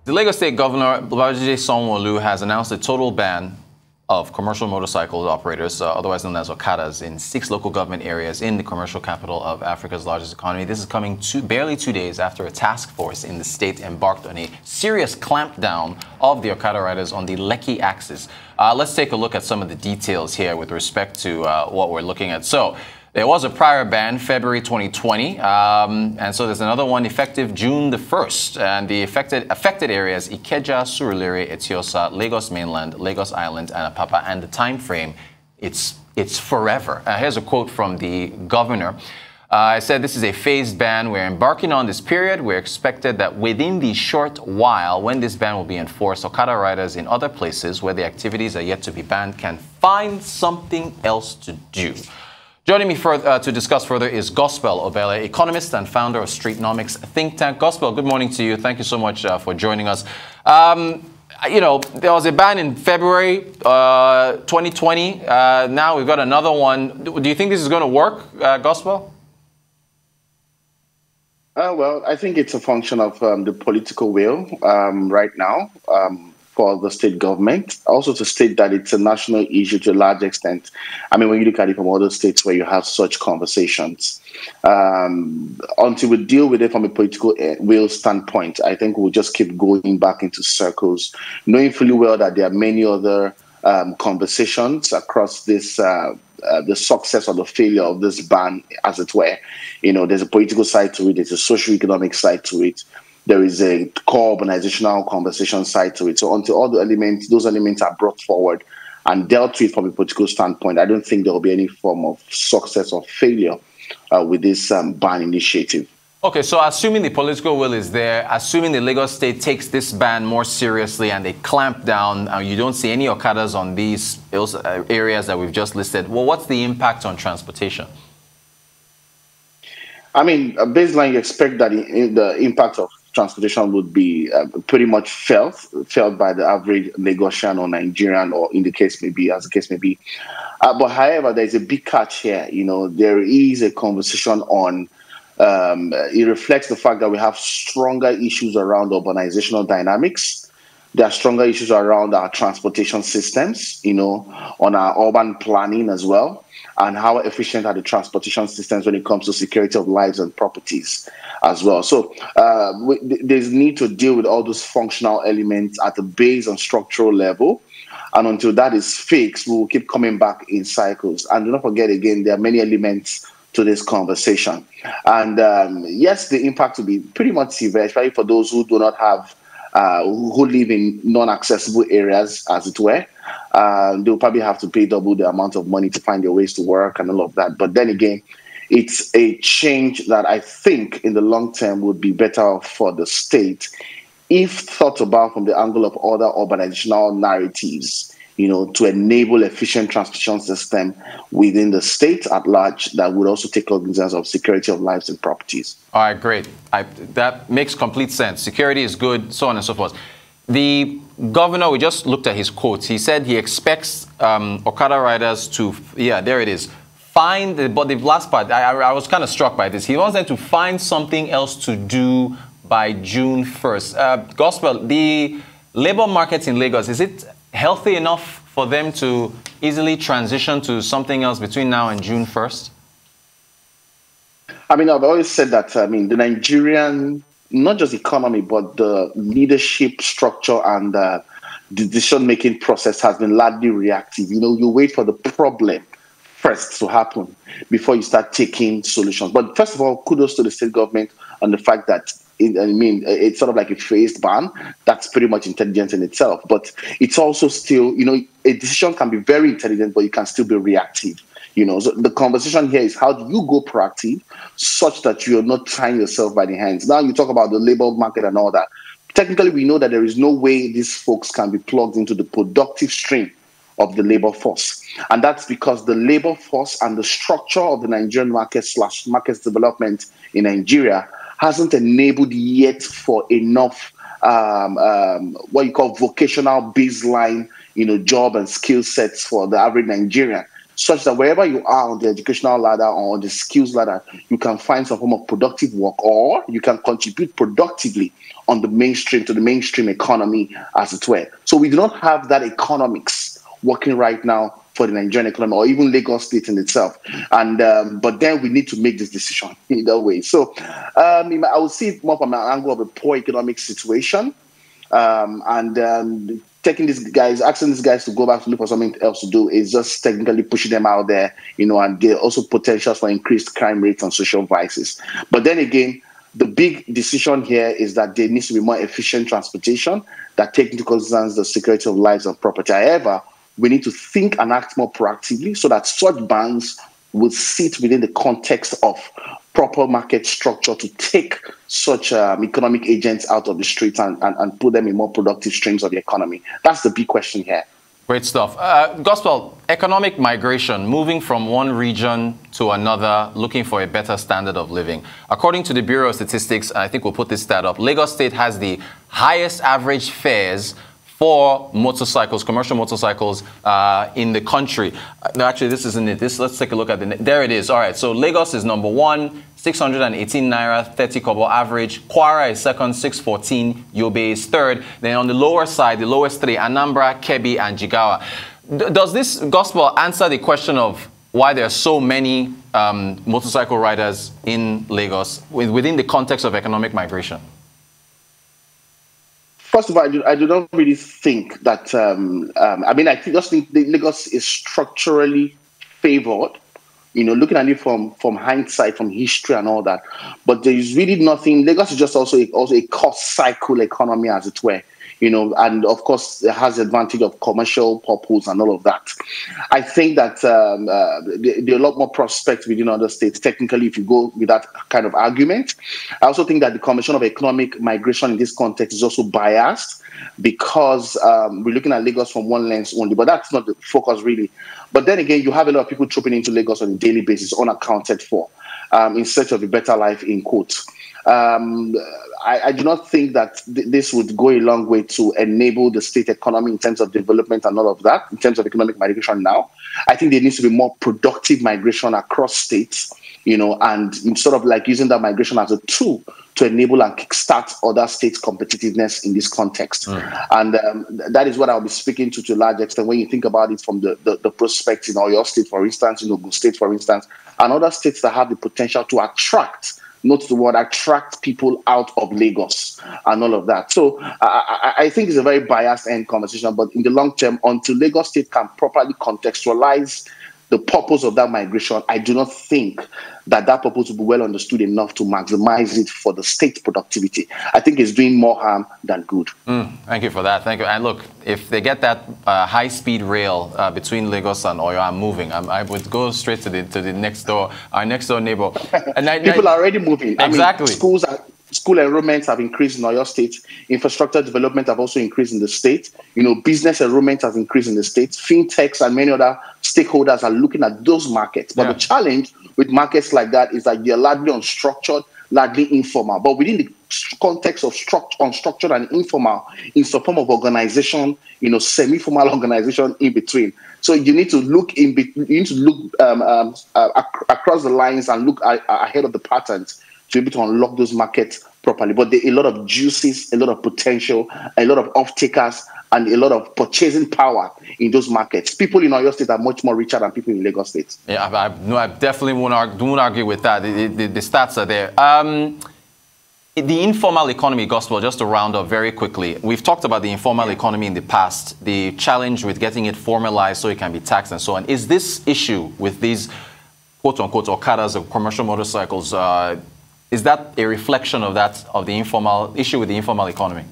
The Lagos State Governor, Babajide Sanwo-Olu, has announced a total ban of commercial motorcycle operators, otherwise known as OKADAs, in 6 local government areas in the commercial capital of Africa's largest economy. This is coming barely 2 days after a task force in the state embarked on a serious clampdown of the OKADA riders on the Lekki axis. Let's take a look at some of the details here with respect to what we're looking at. So, there was a prior ban, February 2020, and so there's another one effective June the 1st. And the affected areas, Ikeja, Surulere, Etiosa, Lagos Mainland, Lagos Island, and Apapa. And the time frame, it's forever. Here's a quote from the governor. I said, this is a phased ban. We're embarking on this period. We're expected that within the short while when this ban will be enforced, OKADA riders in other places where the activities are yet to be banned can find something else to do. Joining me to discuss further is Gospel Obele, economist and founder of Streetnomics think tank. Gospel, good morning to you. Thank you so much for joining us. You know, there was a ban in February 2020. Now we've got another one. Do you think this is going to work, Gospel? Well, I think it's a function of the political will right now. For the state government, also to state that it's a national issue to a large extent. I mean, when you look at it from other states where you have such conversations, until we deal with it from a political will standpoint, I think we'll just keep going back into circles, knowing fully well that there are many other conversations across this, the success or the failure of this ban, as it were. You know, there's a political side to it, there's a socio-economic side to it. There is a core organizational conversation side to it. So until all those elements are brought forward and dealt with from a political standpoint, I don't think there will be any form of success or failure with this ban initiative. Okay, so assuming the political will is there, assuming the Lagos State takes this ban more seriously and they clamp down, you don't see any OKADAs on these areas that we've just listed, well, what's the impact on transportation? I mean, baseline, you expect that the impact of transportation would be pretty much felt by the average Lagosian or Nigerian, or in the case may be, as the case may be. But however, there's a big catch here. You know, there is a conversation on, it reflects the fact that we have stronger issues around urbanizational dynamics. There are stronger issues around our transportation systems, you know, on our urban planning as well, and how efficient are the transportation systems when it comes to security of lives and properties as well. So there's need to deal with all those functional elements at the base and structural level. And until that is fixed, we will keep coming back in cycles. And do not forget, again, there are many elements to this conversation. And yes, the impact will be pretty much severe, especially for those who do not have, who live in non-accessible areas, as it were. They'll probably have to pay double the amount of money to find their ways to work and all of that. But then again, it's a change that I think in the long term would be better for the state if thought about from the angle of other urbanizational narratives, you know, to enable efficient transportation system within the state at large that would also take cognizance of security of lives and properties. All right, great. That makes complete sense. Security is good, so on and so forth. The governor, we just looked at his quotes. He said he expects OKADA riders to, yeah, there it is, find, but the last part, I was kind of struck by this. He wants them to find something else to do by June 1st. Gospel, the labor market in Lagos, is it healthy enough for them to easily transition to something else between now and June 1st? I mean, I've always said that, I mean, the Nigerian, not just economy, but the leadership structure and the decision-making process has been largely reactive. You know, you wait for the problem first to happen before you start taking solutions. But first of all, kudos to the state government on the fact that, it's sort of like a phased ban. That's pretty much intelligent in itself. But it's also still, you know, a decision can be very intelligent, but it can still be reactive. You know, so the conversation here is how do you go proactive such that you're not tying yourself by the hands. Now you talk about the labor market and all that. Technically, we know that there is no way these folks can be plugged into the productive stream of the labor force. And that's because the labor force and the structure of the Nigerian market / market development in Nigeria hasn't enabled yet for enough what you call vocational baseline, you know, job and skill sets for the average Nigerian. such that wherever you are on the educational ladder or on the skills ladder, you can find some form of productive work, or you can contribute productively on the mainstream, to the mainstream economy, as it were. So we do not have that economics working right now for the Nigerian economy, or even Lagos State in itself. And but then we need to make this decision either way. So I would see it more from an angle of a poor economic situation, and taking these guys, asking these guys to go back to look for something else to do is just technically pushing them out there, and there are also potentials for increased crime rates and social vices. But then again, the big decision here is that there needs to be more efficient transportation that takes into consideration the security of lives and property. However, we need to think and act more proactively so that such bans will sit within the context of proper market structure to take such economic agents out of the streets and put them in more productive streams of the economy. That's the big question here. Great stuff. Gospel, economic migration, moving from one region to another, looking for a better standard of living. According to the Bureau of Statistics, and I think we'll put this stat up, Lagos State has the highest average fares for motorcycles, commercial motorcycles in the country. No, actually, this isn't it. Let's take a look at there it is. All right, so Lagos is number one, 618 naira, 30 kobo average. Kwara is second, 614. Yobe is third. Then on the lower side, the lowest three, Anambra, Kebbi, and Jigawa. Does this gospel answer the question of why there are so many motorcycle riders in Lagos within the context of economic migration? First of all, I do not really think that. I just think Lagos is structurally favored. Looking at it from hindsight, from history and all that. But there is really nothing. Lagos is just also a cost cycle economy, as it were. And of course, it has the advantage of commercial purpose and all of that. I think that there are a lot more prospects within other states, technically, if you go with that kind of argument. I also think that the Commission of Economic Migration in this context is also biased because we're looking at Lagos from one lens only, but that's not the focus really. But then again, you have a lot of people trooping into Lagos on a daily basis, unaccounted for, in search of a better life, in quotes. I do not think that this would go a long way to enable the state economy in terms of development and all of that, in terms of economic migration now. I think there needs to be more productive migration across states, and sort of like using that migration as a tool to enable and kickstart other states' competitiveness in this context. And that is what I'll be speaking to a large extent when you think about it from the prospects in Oyo State, for instance, in Ogun State, for instance, and other states that have the potential to attract, not the word, attract people out of Lagos and all of that. So I think it's a very biased end conversation, but in the long term, until Lagos State can properly contextualize the purpose of that migration, I do not think that purpose will be well understood enough to maximize it for the state productivity. I think it's doing more harm than good. Thank you for that. Thank you. And look, if they get that high-speed rail between Lagos and Oyo, I'm moving. I would go straight to the next door, our next door neighbor. And people are already moving. Exactly. School enrollments have increased in Oyo State. Infrastructure development have also increased in the state. Business enrollment has increased in the state. Fintechs and many other stakeholders are looking at those markets. But the challenge with markets like that is that they're largely unstructured, largely informal. But within the context of unstructured and informal, in some form of organization, semi-formal organization in between. So you need to look across the lines and look ahead of the patterns to be able to unlock those markets properly. But there are a lot of juices, a lot of potential, a lot of off-takers, and a lot of purchasing power in those markets. People in Oyo State are much more richer than people in Lagos State. Yeah, I definitely won't argue with that. The stats are there. The informal economy, Gospel, just to round up very quickly. We've talked about the informal economy in the past, the challenge with getting it formalized so it can be taxed and so on. Is this issue with these quote-unquote OKADAs or commercial motorcycles, is that a reflection of the informal issue with the informal economy?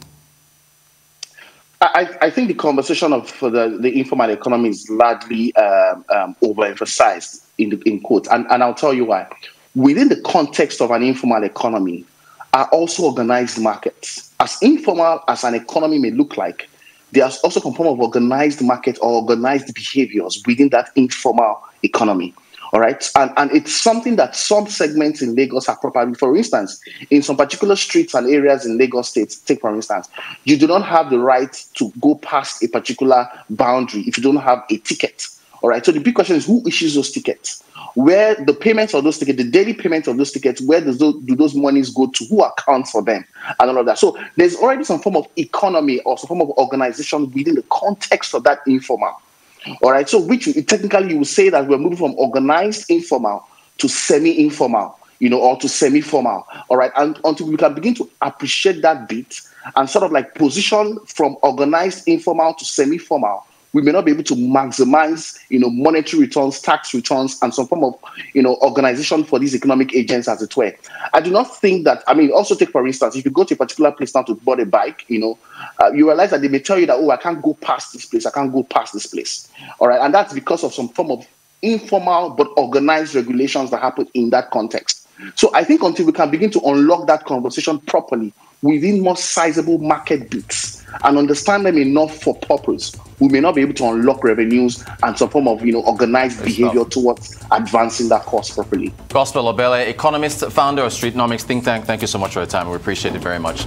I think the conversation of the informal economy is largely overemphasized in quotes, and I'll tell you why. Within the context of an informal economy are also organized markets. As informal as an economy may look like, there's also some form of organized market or organized behaviors within that informal economy. All right. And it's something that some segments in Lagos are properly, for instance, in some particular streets and areas in Lagos State, take for instance, you do not have the right to go past a particular boundary if you don't have a ticket All right. So the big question is, who issues those tickets? Where the payments of those tickets, the daily payments of those tickets, where do those monies go to? Who accounts for them? And all of that. So there's already some form of economy or some form of organization within the context of that informal. All right. So which technically you would say that we're moving from organized informal to semi-informal, or to semi-formal. All right. And until we can begin to appreciate that bit and sort of like position from organized informal to semi-formal, we may not be able to maximize, monetary returns, tax returns, and some form of, organization for these economic agents, as it were. I do not think that, also take, for instance, if you go to a particular place now to board a bike, you realize that they may tell you that, oh, I can't go past this place, I can't go past this place. All right. And that's because of some form of informal but organized regulations that happen in that context. So I think until we can begin to unlock that conversation properly within more sizable market bits and understand them enough for purpose, we may not be able to unlock revenues and some form of organized behavior towards advancing that cause properly. Gospel Obele, economist, founder of Streetnomics think tank. Thank you so much for your time. We appreciate it very much.